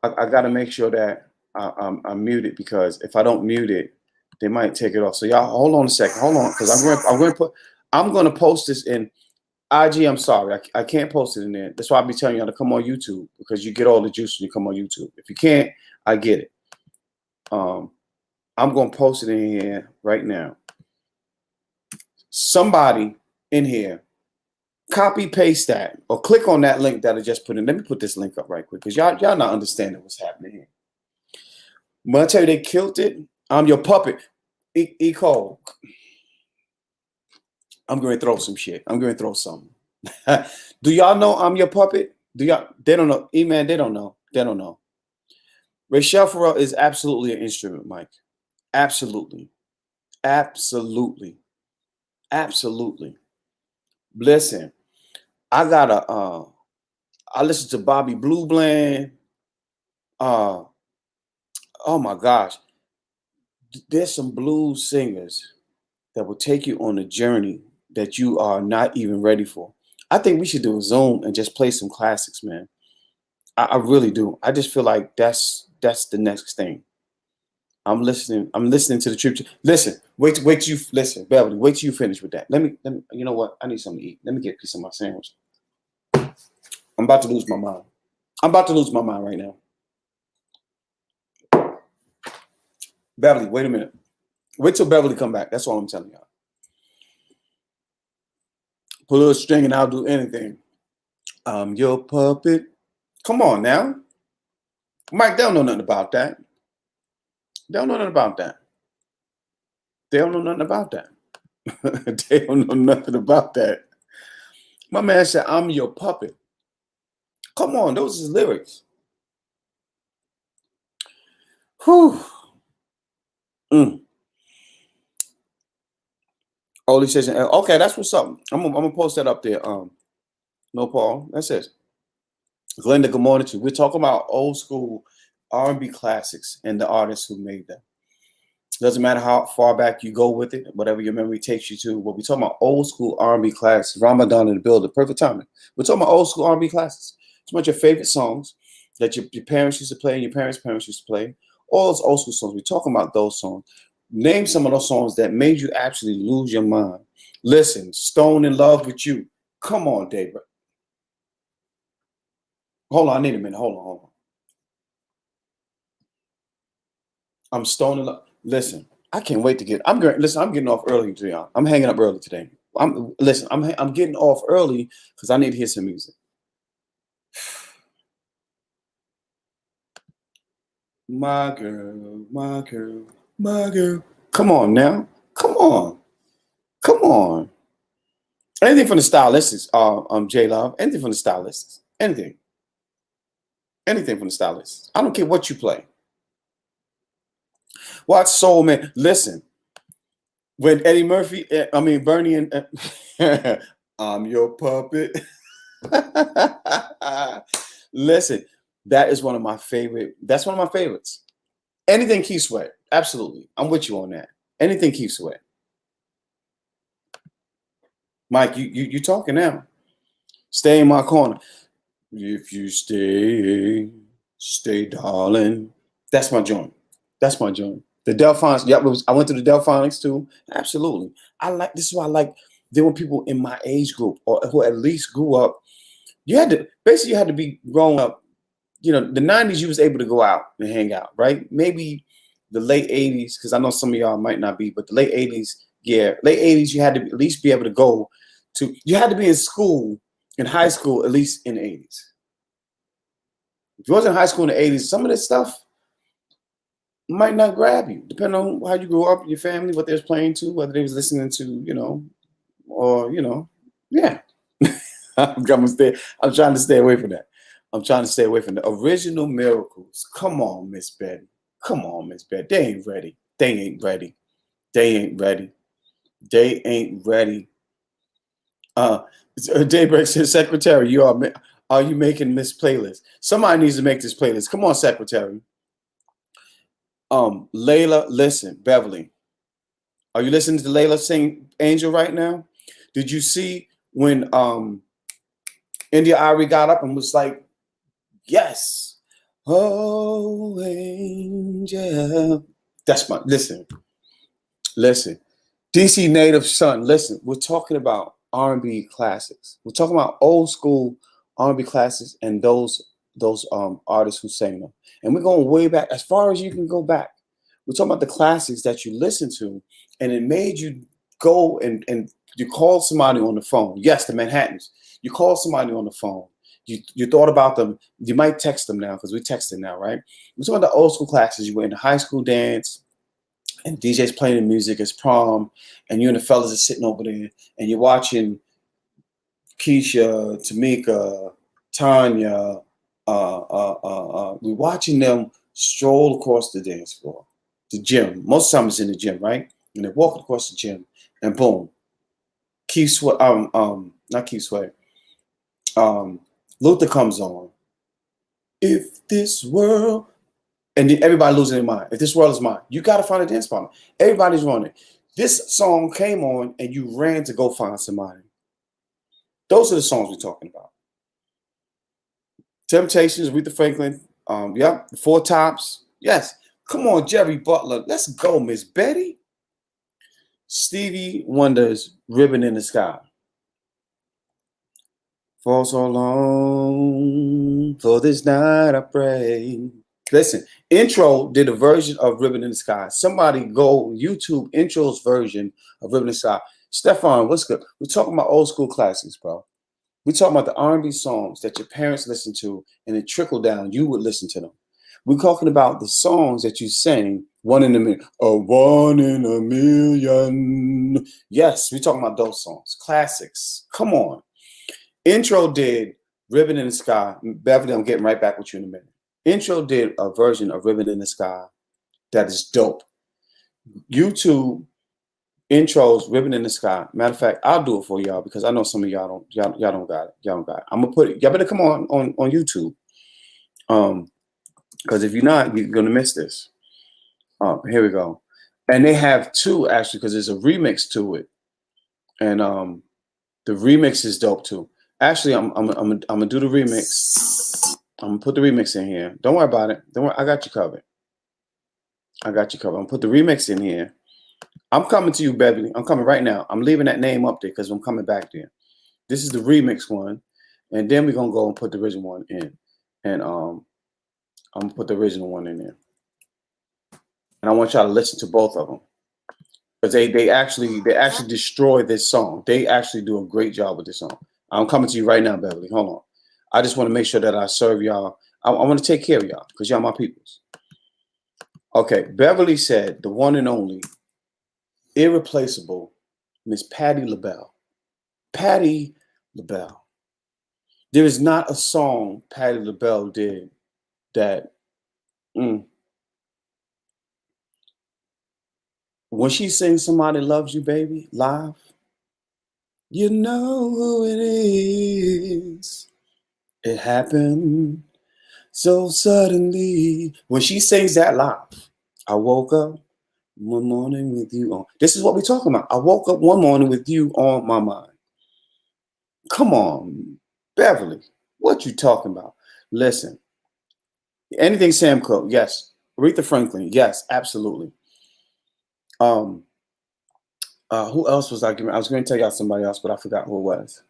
got to make sure that I'm muted, because if I don't mute it, they might take it off. So y'all, hold on a second. Hold on, because I'm going to post this in IG. I'm sorry, I can't post it in there. That's why I'll be telling y'all to come on YouTube, because you get all the juice when you come on YouTube. If you can't, I get it. I'm going to post it in here right now. Somebody in here, copy paste that or click on that link that I just put in. Let me put this link up right quick, because y'all not understanding what's happening here. When I tell you they killed it, I'm your puppet. Cole. I'm going to throw some shit. I'm going to throw something. Do y'all know I'm your puppet? They don't know. E-Man, they don't know. They don't know. Rachelle Farrell is absolutely an instrument, Mike. Absolutely. Absolutely. Absolutely. Listen, I listen to Bobby Blue Bland. Oh my gosh. There's some blues singers that will take you on a journey that you are not even ready for. I think we should do a Zoom and just play some classics, man. I really do. I just feel like that's the next thing. I'm listening to the tribute. Listen, wait till you listen, Beverly. Wait till you finish with that. Let me. You know what? I need something to eat. Let me get a piece of my sandwich. I'm about to lose my mind. I'm about to lose my mind right now. Beverly, wait a minute. Wait till Beverly come back. That's all I'm telling y'all. Pull a little string and I'll do anything. I'm your puppet. Come on now. Mike, they don't know nothing about that. They don't know nothing about that. They don't know nothing about that. They don't know nothing about that. My man said, I'm your puppet. Come on, those are lyrics. Whew. Oli says, okay, that's what's up. I'm gonna post that up there. No, Paul. That's it. Glenda, good morning to you. We're talking about old school R&B classics and the artists who made them. Doesn't matter how far back you go with it, whatever your memory takes you to. But we're talking about old school R&B classics. Ramadan in the building, perfect timing. We're talking about old school R&B classics. It's about your favorite songs that your parents used to play and your parents' parents used to play. All those old school songs. We're talking about those songs. Name some of those songs that made you actually lose your mind. Listen, Stone in Love with You. Come on, David. Hold on, I need a minute. Hold on. I'm Stone in Love. Listen, I can't wait to get. I'm getting off early today. I'm hanging up early today. I'm getting off early because I need to hear some music. My girl, my girl, my girl. Come on now. Come on. Come on. Anything from the stylists, J Love. Anything from the stylists. Anything. Anything from the stylists. I don't care what you play. Watch Soul Man. Listen. When Bernie and I'm your puppet. Listen, that is one of my favorite. That's one of my favorites. Anything Keith Sweat. Absolutely. I'm with you on that. Anything Keith Sweat. Mike, you talking now. Stay in my corner. If you stay, darling. That's my joint. That's my joint. The Delphonics. Yep, I went to the Delphonics too. Absolutely. This is why I like. There were people in my age group or who at least grew up. You had to be grown up. You know, the 90s, you was able to go out and hang out, right? Maybe the late 80s, because I know some of y'all might not be, but the late 80s, yeah, late 80s, you had to at least be able to go to. You had to be in school, in high school, at least in the 80s. If you wasn't in high school in the 80s, some of this stuff might not grab you, depending on how you grew up, your family, what they was playing to, whether they was listening to, yeah. I'm trying to stay away from that. I'm trying to stay away from the original miracles. Come on, Miss Betty. Come on, Miss Betty. They ain't ready. They ain't ready. They ain't ready. They ain't ready. Daybreak says, Secretary, are you making this playlist? Somebody needs to make this playlist. Come on, Secretary. Layla, listen, Beverly. Are you listening to Layla sing Angel right now? Did you see when India Ari got up and was like, yes. Oh, angel. That's my, listen. DC Native Son, listen, we're talking about R&B classics. We're talking about old school R&B classics and those artists who sang them. And we're going way back, as far as you can go back. We're talking about the classics that you listened to, and it made you go and you called somebody on the phone. Yes, the Manhattans. You called somebody on the phone. You thought about them. You might text them now because we texting now, right? We're talking about the old school classics. You went into high school dance, and DJ's playing the music. It's prom, and you and the fellas are sitting over there, and you're watching Keisha, Tamika, Tanya. We're watching them stroll across the dance floor, the gym. Most of the time it's in the gym, right? And they're walking across the gym, and boom, Keith Sweat, not Keith Sweat, Luther comes on. If this world, and then everybody losing their mind. If this world is mine, you got to find a dance partner. Everybody's running. This song came on, and you ran to go find somebody. Those are the songs we're talking about. Temptations, Aretha Franklin. The Four Tops. Yes. Come on, Jerry Butler. Let's go, Miss Betty. Stevie Wonder's Ribbon in the Sky. For so long, for this night I pray. Listen, Intro did a version of Ribbon in the Sky. Somebody go YouTube Intro's version of Ribbon in the Sky. Stefan, what's good? We're talking about old school classics, bro. We're talking about the R&B songs that your parents listened to, and it trickled down. You would listen to them. We're talking about the songs that you sang, one in a million. A one in a million. Yes, we're talking about those songs. Classics. Come on. Intro did Ribbon in the Sky. Beverly, I'm getting right back with you in a minute. Intro did a version of Ribbon in the Sky that is dope. YouTube Intro's Ribbon in the Sky. Matter of fact, I'll do it for y'all because I know some of y'all don't got it. Y'all don't got it. I'm gonna put it. Y'all better come on YouTube. Because if you're not, you're gonna miss this. Here we go. And they have two actually, because there's a remix to it, and the remix is dope too. Actually, I'm gonna do the remix. I'm gonna put the remix in here. Don't worry about it. Don't worry. I got you covered. I'm gonna put the remix in here. I'm coming to you, Beverly. I'm coming right now. I'm leaving that name up there because I'm coming back there. This is the remix one, and then we're gonna go and put the original one in, and I'm gonna put the original one in there, and I want y'all to listen to both of them because they actually destroy this song. They actually do a great job with this song. I'm coming to you right now, Beverly. Hold on. I just want to make sure that I serve y'all. I want to take care of y'all because y'all my peoples. Okay, Beverly said the one and only, irreplaceable Miss Patti LaBelle. Patti LaBelle. There is not a song Patti LaBelle did that when she sings Somebody Loves You, Baby, live, you know who it is. It happened so suddenly. When she sings that live, I woke up one morning with you on. This is what we're talking about. I woke up one morning with you on my mind. Come on, Beverly. What you talking about? Listen. Anything Sam Cooke, yes. Aretha Franklin, yes, absolutely. Who else was I giving? I was going to tell y'all somebody else, but I forgot who it was.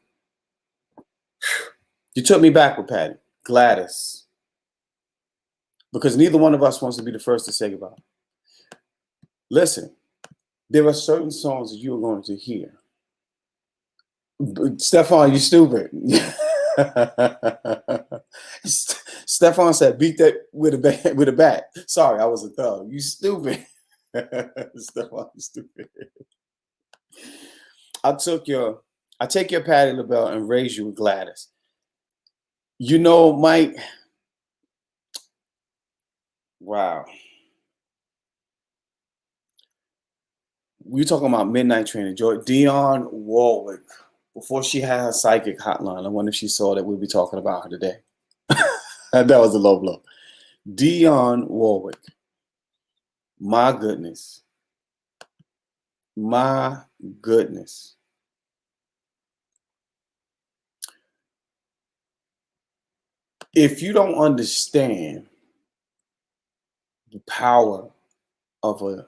You took me back with Patty. Gladys. Because neither one of us wants to be the first to say goodbye. Listen, there are certain songs that you're going to hear. Stefan, you stupid. Stefan said, beat that with a bat. Sorry, I was a thug. You stupid. Stefan, you stupid. I took your I take your Patti LaBelle and raise you with Gladys. You know, Mike, wow. We talking about Midnight Train. Enjoy Dionne Warwick. Before she had her psychic hotline, I wonder if she saw that we'll be talking about her today. That was a low blow. Dionne Warwick. My goodness. My goodness. If you don't understand the power of a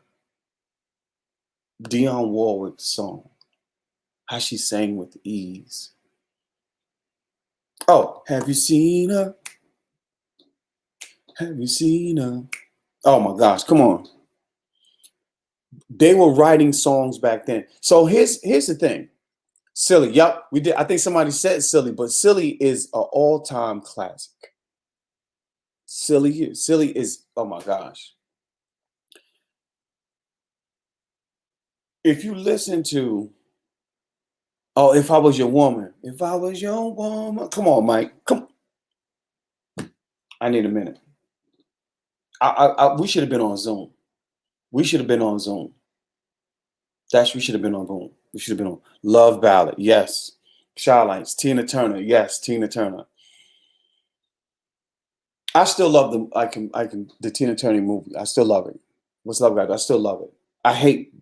Dionne Warwick song, how she sang with ease. Oh, have you seen her? Have you seen her? Oh my gosh, come on. They were writing songs back then. So here's the thing. Silly. Yep, we did. I think somebody said Silly, but Silly is an all-time classic. Silly is, oh my gosh. If you listen to, oh, If I Was Your Woman, If I Was Your Woman. Come on, Mike. Come. I need a minute. We should have been on Zoom. We should have been on Zoom. We should have been on Zoom. We should have been on Love Ballad. Yes. Shylights. Tina Turner. Yes, Tina Turner. I still love the Tina Turner movie. I still love it. What's Love Ballad? I still love it. I hate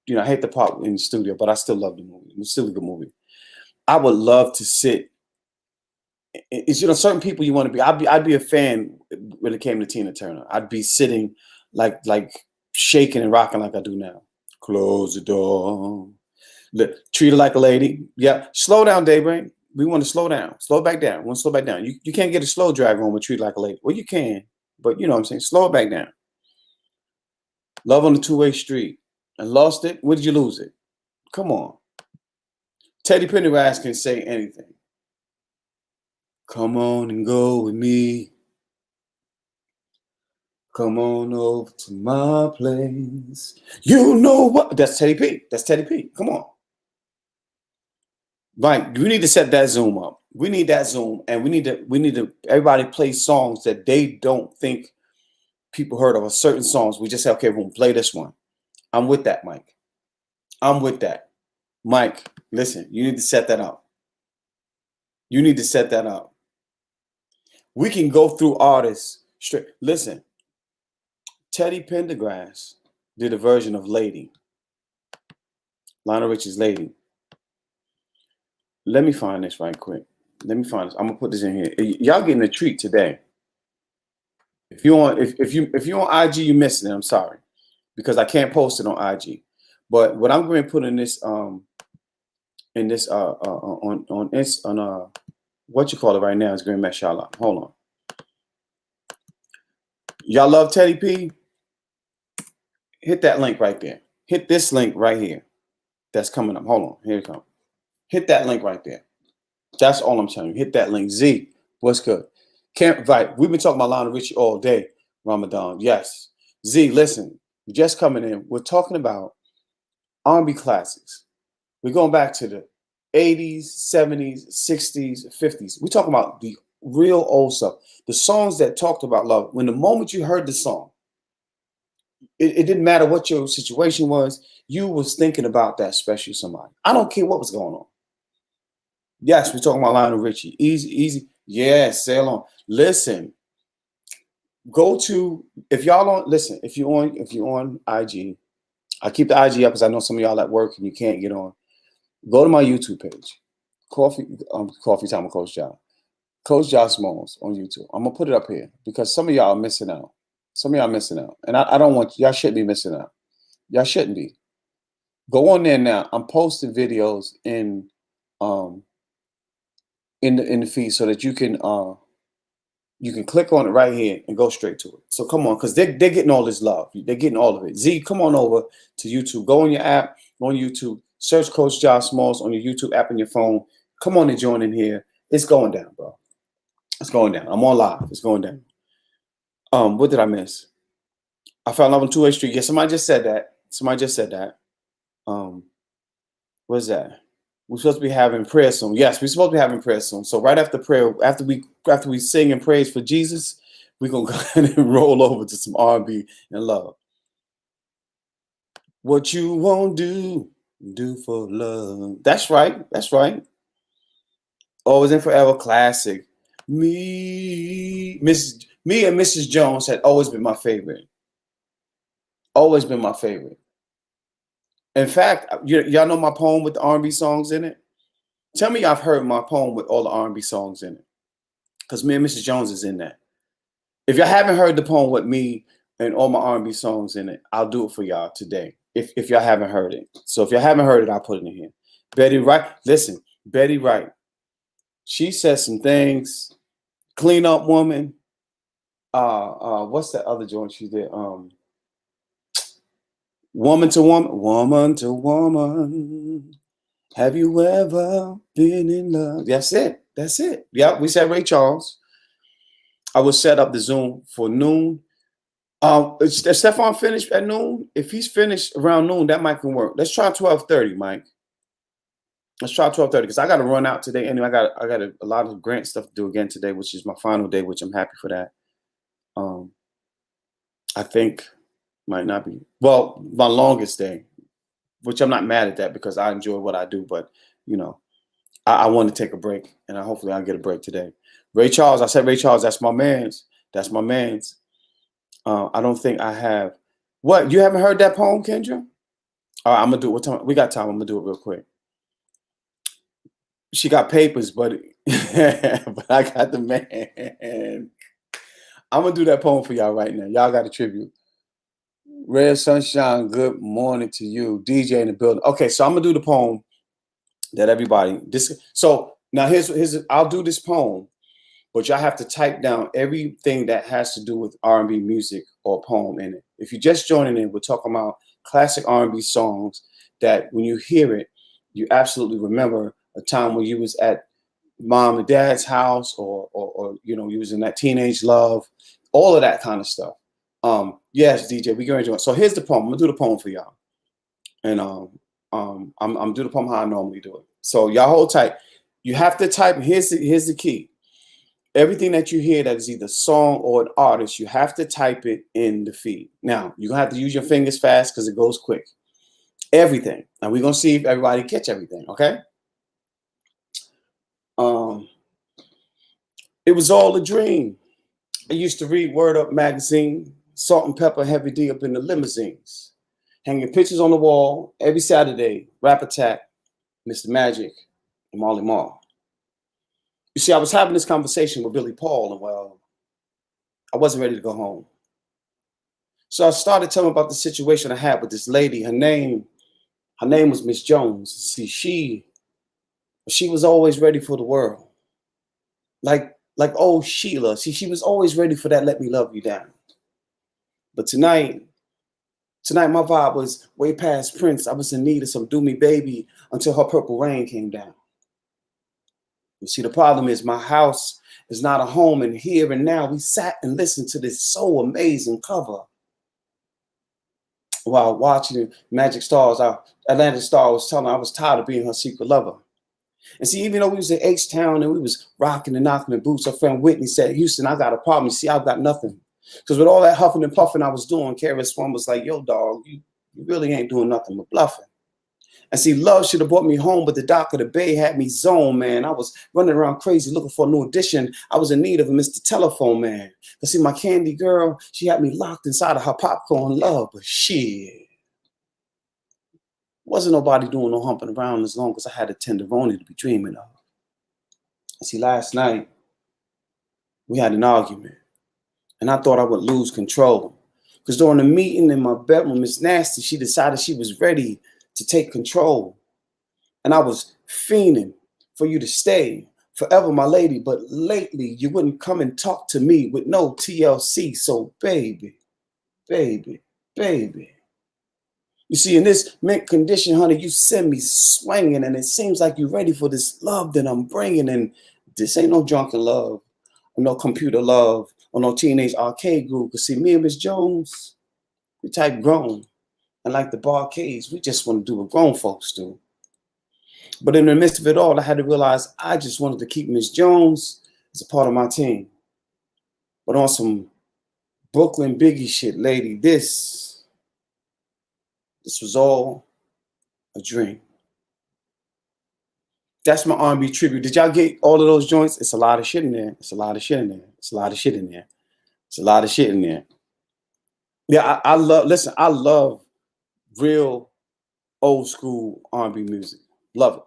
the part in the studio, but I still love the movie. It's still a good movie. I would love to sit. It's certain people you want to be. I'd be a fan when it came to Tina Turner. I'd be sitting like shaking and rocking like I do now. Close the door. Treat her like a lady. Yeah. Slow down, Daybreak. We want to slow down. Slow back down. We want to slow back down. You can't get a slow drag on with Treat Her Like a Lady. Well, you can, but you know what I'm saying. Slow it back down. Love on the Two-Way Street. And lost it. Where did you lose it? Come on. Teddy Pendergrass can say anything. Come on and go with me. Come on over to my place. You know what? That's Teddy P. That's Teddy P. Come on. Right. We need to set that Zoom up. We need that Zoom, and we need to everybody play songs that they don't think people heard of, certain songs. We just say, okay, we'll play this one. I'm with that, Mike. I'm with that. Mike, listen, you need to set that up. You need to set that up. We can go through artists straight. Listen, Teddy Pendergrass did a version of Lady. Lionel Richie's Lady. Let me find this right quick. Let me find this. I'm gonna put this in here. Y'all getting a treat today. If you're on IG, you're missing it. I'm sorry, because I can't post it on IG. But what I'm going to put in this on what you call it right now is going to mess y'all up. Hold on. Y'all love Teddy P? Hit that link right there. Hit this link right here. That's coming up. Hold on. Here it comes. Hit that link right there. That's all I'm telling you. Hit that link. Z, what's good? Can't invite. We've been talking about Lionel Richie all day. Ramadan. Yes. Z, listen. Just coming in. We're talking about R&B classics. We're going back to the 80s, 70s, 60s, 50s. We're talking about the real old stuff. The songs that talked about love. When the moment you heard the song, it didn't matter what your situation was. You was thinking about that special somebody. I don't care what was going on. Yes, we're talking about Lionel Richie. Easy. Yes, sail on. Listen, go to, if y'all don't listen, if you're on IG, I keep the IG up because I know some of y'all at work and you can't get on. Go to my YouTube page. Coffee Time with Coach Jah. CoachJahSmalls on YouTube. I'm gonna put it up here because some of y'all are missing out. Some of y'all are missing out. And I don't want y'all shouldn't be missing out. Y'all shouldn't be. Go on there now. I'm posting videos in the feed so that you can click on it right here and go straight to it. So come on, because they're getting all this love. They're getting all of it. Z, come on over to YouTube. Go on your app, go on YouTube, search CoachJahSmalls on your YouTube app on your phone. Come on and join in here. It's going down, bro. It's going down. I'm on live. It's going down. What did I miss? I found love on Two-Way Street. Yeah, somebody just said that. What is that? We're supposed to be having prayer soon. Yes, we're supposed to be having prayer soon. So right after prayer, after we sing and praise for Jesus, we're gonna go ahead and roll over to some R&B and love. What you won't do, do for love. That's right. That's right. Always and forever classic. Me and Mrs. Jones had always been my favorite. Always been my favorite. In fact, y'all know my poem with the R&B songs in it? Tell me I've heard my poem with all the R&B songs in it. Because me and Mrs. Jones is in that. If y'all haven't heard the poem with me and all my R&B songs in it, I'll do it for y'all today. If y'all haven't heard it. So if y'all haven't heard it, I'll put it in here. Betty Wright, listen, Betty Wright. She said some things. Clean Up Woman. What's that other joint she did? Woman to Woman. Woman to Woman. Have you ever been in love? That's it. That's it. Yep, we said Ray Charles. I will set up the Zoom for noon. Is Stefan finished at noon? If he's finished around noon, that might can work. Let's try 12:30, Mike. Let's try 12:30 because I got to run out today. Anyway, I got a lot of grant stuff to do again today, which is my final day, which I'm happy for that. I think might not be my longest day, which I'm not mad at that because I enjoy what I do. But you know, I want to take a break, and hopefully I'll get a break today. Ray Charles, I said Ray Charles. That's my man's. That's my man's. I don't think I have. What, you haven't heard that poem, Kendra? All right, I'm gonna do it. What time? We got time. I'm gonna do it real quick. She got papers, buddy, but I got the man. I'm gonna do that poem for y'all right now. Y'all got a tribute. Red Sunshine, good morning to you, DJ in the building. Okay, so I'm gonna do the poem that everybody. So now here's. I'll do this poem, but y'all have to type down everything that has to do with R&B music or poem in it. If you're just joining in, we're talking about classic R&B songs that when you hear it, you absolutely remember a time when you was at mom and dad's house or you know, you was in that teenage love, all of that kind of stuff. Yes, DJ, we going to join. So here's the poem. I'm gonna do the poem for y'all. And I'm do the poem how I normally do it. So y'all hold tight. You have to type, here's the key. Everything that you hear that is either song or an artist, you have to type it in the feed. Now, you're going to have to use your fingers fast because it goes quick. Everything. And we're going to see if everybody catch everything, okay? It was all a dream. I used to read Word Up magazine, Salt and Pepper, Heavy D up in the limousines, hanging pictures on the wall every Saturday, Rap Attack, Mr. Magic, and Marley Marl. You see, I was having this conversation with Billy Paul, and well, I wasn't ready to go home. So I started telling him about the situation I had with this lady. Her name was Miss Jones. See, she was always ready for the world. Like old Sheila. See, she was always ready for that let me love you down. But tonight my vibe was way past Prince. I was in need of some do me baby until her Purple Rain came down. You see, the problem is my house is not a home, and here and now we sat and listened to this so amazing cover while watching Magic Stars. Our Atlantic Star was telling her I was tired of being her secret lover. And see, even though we was in H-Town and we was rocking and knocking the boots, her friend Whitney said, Houston, I got a problem. You see, I've got nothing. Because with all that huffing and puffing I was doing, KRS-One was like, yo, dog, you really ain't doing nothing but bluffing. And see, love should have brought me home, but the dock of the bay had me zoned, man. I was running around crazy looking for a new addition. I was in need of a Mr. Telephone Man. Because see, my candy girl, she had me locked inside of her popcorn love, but shit. Wasn't nobody doing no humping around as long as I had a tenderoni to be dreaming of. And see, last night, we had an argument. And I thought I would lose control. Because during the meeting in my bedroom, Miss Nasty, she decided she was ready to take control. And I was fiending for you to stay forever, my lady. But lately, you wouldn't come and talk to me with no TLC. So baby, baby, baby. You see, in this mint condition, honey, you send me swinging. And it seems like you're ready for this love that I'm bringing. And this ain't no drunken love, or no computer love, or no teenage arcade group. Because see, me and Miss Jones, we type grown. And like the barcades, we just want to do what grown folks do. But in the midst of it all, I had to realize I just wanted to keep Miss Jones as a part of my team. But on some Brooklyn Biggie shit, lady, this was all a dream. That's my R&B tribute. Did y'all get all of those joints? It's a lot of shit in there. It's a lot of shit in there. It's a lot of shit in there. It's a lot of shit in there. Yeah, I love, listen, I love real old school R&B music. Love it.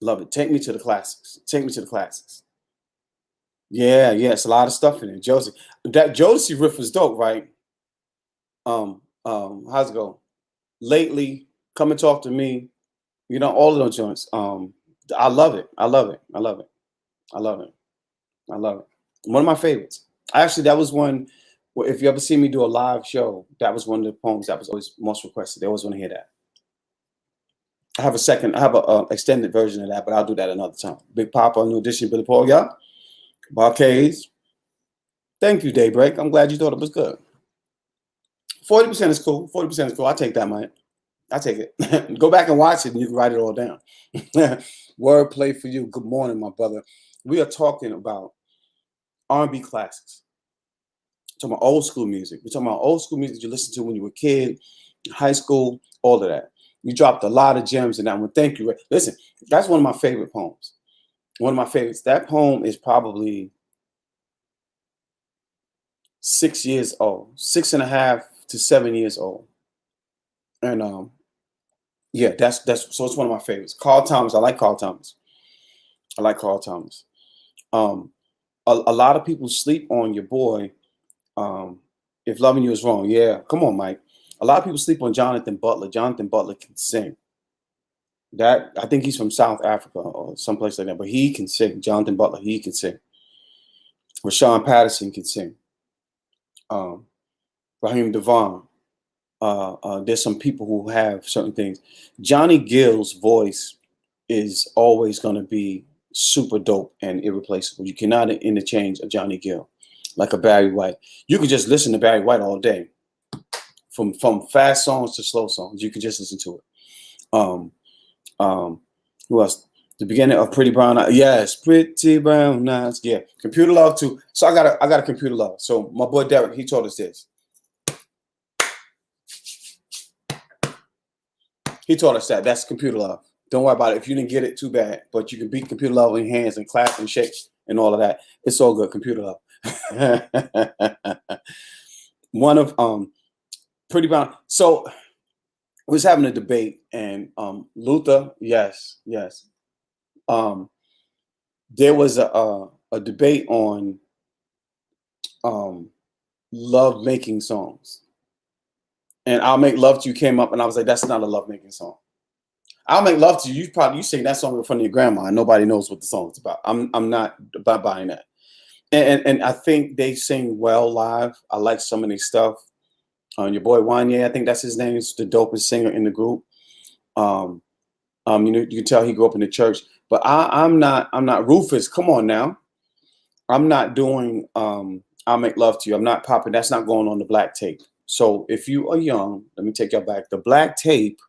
Love it. Take me to the classics. Take me to the classics. Yeah, it's a lot of stuff in there. Josie. That Jodeci riff was dope, right? How's it go? Lately, Come and Talk to Me. You know, all of those joints. I love it. I love it. I love it. I love it. I love it. One of my favorites. Actually, that was one. If you ever see me do a live show, that was one of the poems that was always most requested. They always want to hear that. I have a extended version of that, but I'll do that another time. Big Papa, New Edition, Billy Paul, yeah. Barcades. Thank you, Daybreak. I'm glad you thought it was good. 40% is cool. 40% is cool. I'll take that, man. I'll take it. Go back and watch it, and you can write it all down. Wordplay for you. Good morning, my brother. We are talking about R&B classics. We're talking about old school music. We're talking about old school music you listened to when you were a kid, high school, all of that. You dropped a lot of gems in that one. Thank you. Listen, that's one of my favorite poems. One of my favorites. That poem is probably 6 years old, 6.5 to 7 years old. And yeah, that's so it's one of my favorites. Carl Thomas. I like Carl Thomas. I like Carl Thomas. A lot of people sleep on your boy. If Loving You Is Wrong. Yeah, come on, Mike. A lot of people sleep on Jonathan Butler. Jonathan Butler can sing. That I think he's from South Africa or someplace like that, but he can sing. Jonathan Butler, he can sing. Rashawn Patterson can sing. Raheem Devon. There's some people who have certain things. Johnny Gill's voice is always going to be super dope and irreplaceable. You cannot interchange a Johnny Gill like a Barry White. You can just listen to Barry White all day. From fast songs to slow songs, you can just listen to it. Who else? The beginning of Pretty Brown Eyes. Yes, Pretty Brown Eyes. Yeah, Computer Love too. So I got a Computer Love. So my boy Derek, he taught us this. He taught us that. That's Computer Love. Don't worry about it. If you didn't get it, too bad. But you can beat Computer Love in your hands and clap and shake and all of that. It's all good. Computer Love. One of Pretty Brown. So we was having a debate, and Luther, yes. There was a debate on love making songs. And I'll Make Love to You came up, and I was like, that's not a love making song. I'll Make Love to You. You sing that song in front of your grandma, and nobody knows what the song's about. I'm not buying that. And I think they sing well live. I like some of their stuff. Your boy Wanye, I think that's his name, is the dopest singer in the group. You can tell he grew up in the church. But I'm not Rufus. Come on now. I'm not doing I'll Make Love to You. I'm not popping. That's not going on the black tape. So if you are young, let me take you back. The black tape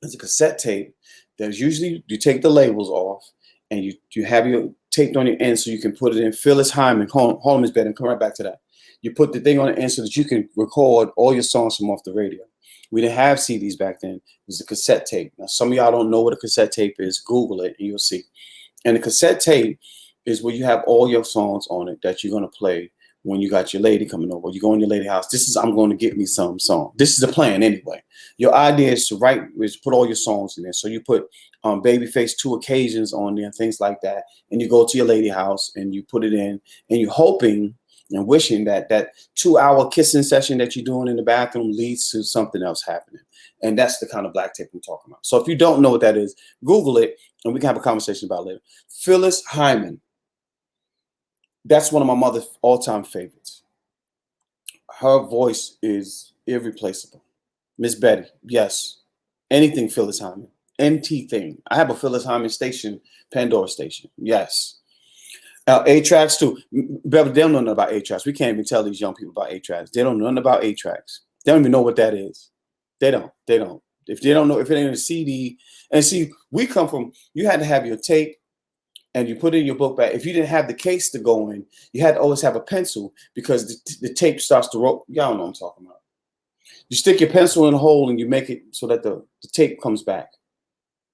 is a cassette tape that's usually you take the labels off and you have your taped on your end so you can put it in Phyllis Hyman, Home is Better, and come right back to that. You put the thing on the end so that you can record all your songs from off the radio. We didn't have CDs back then. It was a cassette tape. Now, some of y'all don't know what a cassette tape is. Google it and you'll see. And a cassette tape is where you have all your songs on it that you're going to play when you got your lady coming over. You go in your lady house. This is, I'm going to get me some song. This is the plan anyway. Your idea is to put all your songs in there. So you put Babyface 2 Occasions on there, things like that. And you go to your lady house and you put it in and you're hoping and wishing that 2-hour kissing session that you're doing in the bathroom leads to something else happening. And that's the kind of black tape I'm talking about. So if you don't know what that is, Google it and we can have a conversation about it later. Phyllis Hyman. That's one of my mother's all-time favorites. Her voice is irreplaceable. Miss Betty, yes. Anything Phyllis Hyman. NT thing. I have a Phyllis Hyman station, Pandora station. Yes. A-Tracks too. Beverly, they don't know nothing about A-Tracks. We can't even tell these young people about A-Tracks. They don't know nothing about A-Tracks. They don't even know what that is. They don't. If they don't know, if it ain't a CD, and see, we come from, you had to have your tape and you put it in your book bag. If you didn't have the case to go in, you had to always have a pencil because the tape starts to roll. Y'all know what I'm talking about. You stick your pencil in a hole and you make it so that the tape comes back.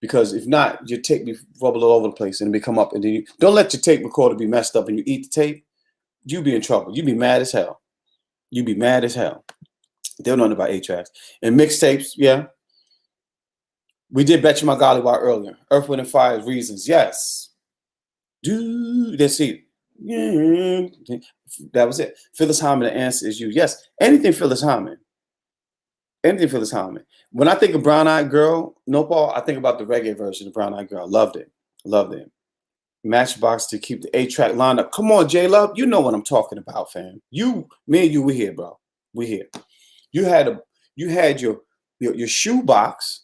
Because if not, your tape be rubble all over the place and it come up. And then you don't let your tape recorder be messed up and you eat the tape. You be in trouble. You be mad as hell. You be mad as hell. They don't know nothing about 8-tracks. And mixtapes, yeah. We did Bet You My Golly While earlier. Earth, Wind, and Fire's Reasons, yes. Dude, let's see. Yeah. That was it. Phyllis Hyman, The Answer Is You. Yes, anything Phyllis Hyman. Anything Phyllis Hyman. When I think of Brown Eyed Girl, Nopal, I think about the reggae version of Brown Eyed Girl. Loved it. Loved it. Matchbox to keep the 8-track lined up. Come on, J Love. You know what I'm talking about, fam. Me and you, we here, bro. We here. You had your shoe box,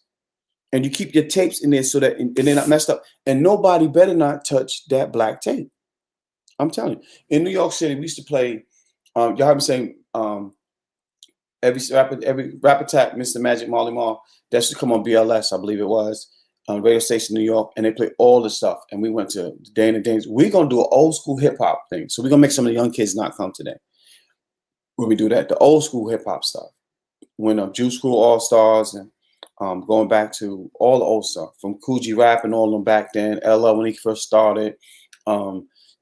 and you keep your tapes in there so that and they're not messed up. And nobody better not touch that black tape. I'm telling you. In New York City, we used to play. Y'all heard me saying every rap attack, Mr. Magic Marley Marl. That used to come on BLS, I believe it was. Radio station in New York, and they play all the stuff. And we went to Day and Days. We're gonna do an old school hip hop thing. So we're gonna make some of the young kids not come today. When we do that, the old school hip hop stuff. When Juice School All Stars and going back to all the old stuff from Coogee Rap and all of them back then, LL when he first started,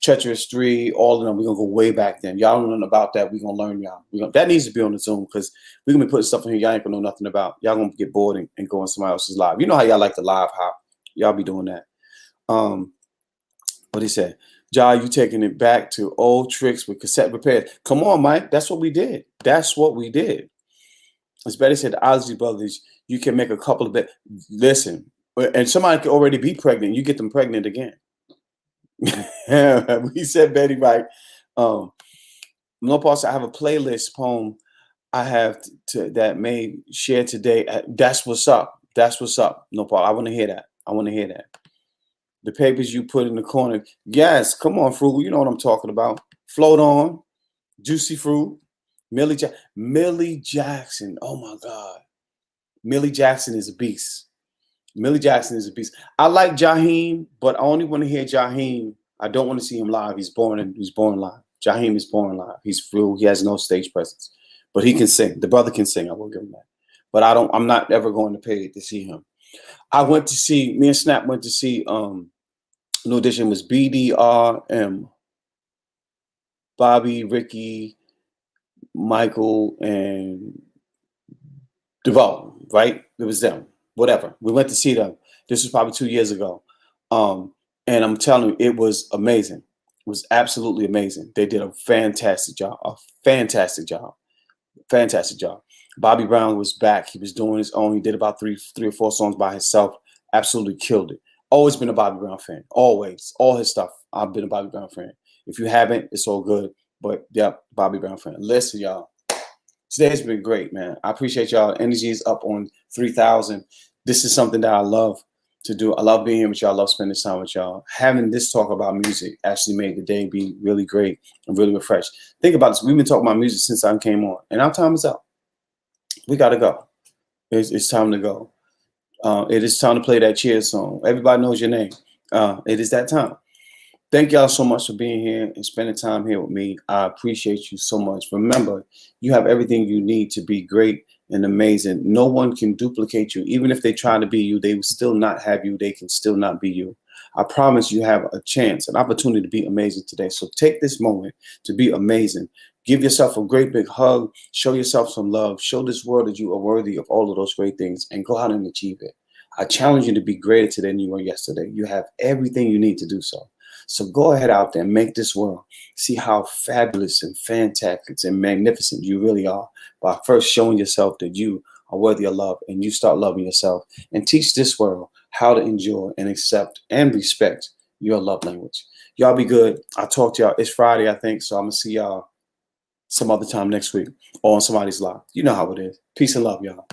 Treacherous 3, all of them. We're gonna go way back then. Y'all don't know nothing about that. We're gonna learn y'all. That needs to be on the Zoom because we're gonna be putting stuff in here y'all ain't gonna know nothing about. Y'all gonna get bored and go on somebody else's live. You know how y'all like the live hop. Y'all be doing that. What he said, Ja, you taking it back to old tricks with cassette repairs. Come on, Mike. That's what we did. That's what we did. As Betty said, the Ozzy Brothers, you can make a couple of bit. Listen, and somebody could already be pregnant. You get them pregnant again. We said Betty right. No pause. I have a playlist poem I have that made share today. That's what's up. That's what's up. No pause. I want to hear that. I want to hear that. The papers you put in the corner. Yes, come on, Frugal. You know what I'm talking about. Float On, Juicy Fruit, Millie Jackson. Oh my God. Millie Jackson is a beast. Millie Jackson is a beast. I like Jaheim, but I only want to hear Jaheim. I don't want to see him live. He's born live. Jaheim is born live. He's real. He has no stage presence, but he can sing. The brother can sing. I will give him that. But I'm not ever going to pay to see him. Me and Snap went to see, New Edition was BDRM. Bobby, Ricky, Michael, and DeVoe, right? It was them. Whatever. We went to see them. This was probably 2 years ago. And I'm telling you, it was amazing. It was absolutely amazing. They did a fantastic job. Fantastic job. Bobby Brown was back. He was doing his own. He did about three or four songs by himself. Absolutely killed it. Always been a Bobby Brown fan. Always. All his stuff. I've been a Bobby Brown fan. If you haven't, it's all good. But yeah, Bobby Brown fan. Listen, y'all. Today's been great, man. I appreciate y'all. Energy is up on 3,000. This is something that I love to do. I love being here with y'all. I love spending this time with y'all. Having this talk about music actually made the day be really great and really refreshed. Think about this. We've been talking about music since I came on, and our time is up. We got to go. It's time to go. It is time to play that Cheers song. Everybody knows your name. It is that time. Thank y'all so much for being here and spending time here with me. I appreciate you so much. Remember, you have everything you need to be great and amazing. No one can duplicate you. Even if they try to be you, they will still not have you. They can still not be you. I promise you have a chance, an opportunity to be amazing today. So take this moment to be amazing. Give yourself a great big hug. Show yourself some love. Show this world that you are worthy of all of those great things and go out and achieve it. I challenge you to be greater today than you were yesterday. You have everything you need to do so. So go ahead out there and make this world see how fabulous and fantastic and magnificent you really are by first showing yourself that you are worthy of love and you start loving yourself and teach this world how to enjoy and accept and respect your love language. Y'all be good. I'll talk to y'all. It's Friday, I think, so I'm going to see y'all some other time next week or on somebody's live. You know how it is. Peace and love, y'all.